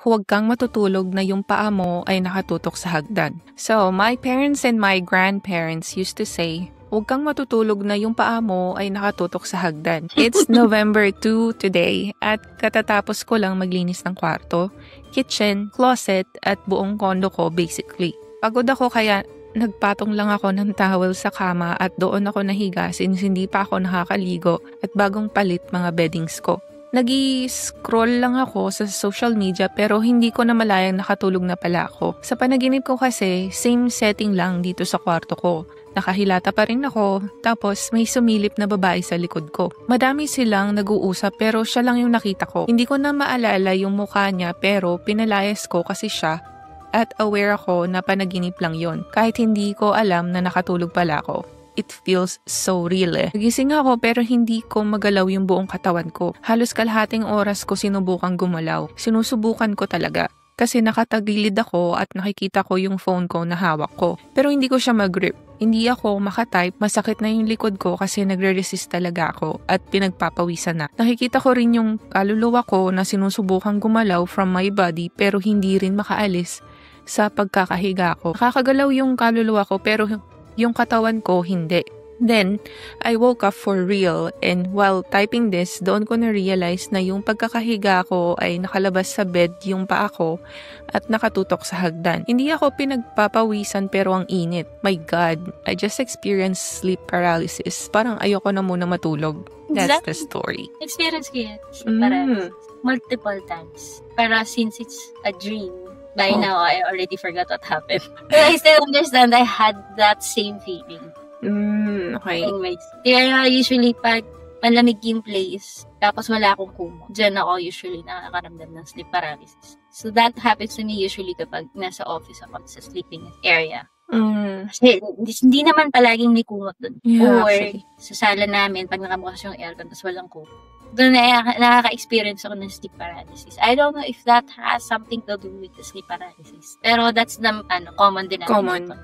huwag kang matutulog na yung paa mo ay nakatutok sa hagdan. So, my parents and my grandparents used to say, huwag kang matutulog na yung paa mo ay nakatutok sa hagdan. It's November 2 today at katatapos ko lang maglinis ng kwarto, kitchen, closet at buong kondo ko basically. Pagod ako kaya nagpatong lang ako ng towel sa kama at doon ako nahiga since hindi pa ako nakakaligo at bagong palit mga beddings ko. Nag-i-scroll lang ako sa social media pero hindi ko na malayang nakatulog na pala ako. Sa panaginip ko kasi, same setting lang dito sa kwarto ko. Nakahilata pa rin ako, tapos may sumilip na babae sa likod ko. Madami silang nag-uusap pero siya lang yung nakita ko. Hindi ko na maalala yung mukha niya pero pinalayas ko kasi siya at aware ako na panaginip lang yon. Kahit hindi ko alam na nakatulog pala ako. It feels so real eh. Nagising ako pero hindi ko magalaw yung buong katawan ko. Halos kalahating oras ko sinubukang gumalaw. Sinusubukan ko talaga. Kasi nakatagilid ako at nakikita ko yung phone ko na hawak ko. Pero hindi ko siya mag-grip. Hindi ako makatype, masakit na yung likod ko kasi nagre-resist talaga ako at pinagpapawisan na. Nakikita ko rin yung kaluluwa ko na sinusubukang gumalaw from my body pero hindi rin makaalis sa pagkakahiga ko. Nakakagalaw yung kaluluwa ko pero yung katawan ko hindi. Then, I woke up for real and while typing this, doon ko na-realize na yung pagkakahiga ko ay nakalabas sa bed yung paa ko at nakatutok sa hagdan. Hindi ako pinagpapawisan pero ang init. My God, I just experienced sleep paralysis. Parang ayoko na muna matulog. That's the story. Experience ko yan. Sleep paralysis. Multiple times. Pero since it's a dream, by now, I already forgot what happened. But I still understand I had that same feeling. Okay. Anyways, kaya usually pag malamig yung place, tapos wala akong kumot, dyan ako usually nakakaramdam ng sleep paralysis. So that happens to me usually kapag nasa office ako sa sleeping area. Kasi hindi naman palaging may kumot doon. Yeah, Or actually. sa sala namin, pag nakabukas yung aircon, tapos walang kumot. Doon nakaka-experience ako ng sleep paralysis. I don't know if that has something to do with the sleep paralysis. Pero that's the common denominator. Common.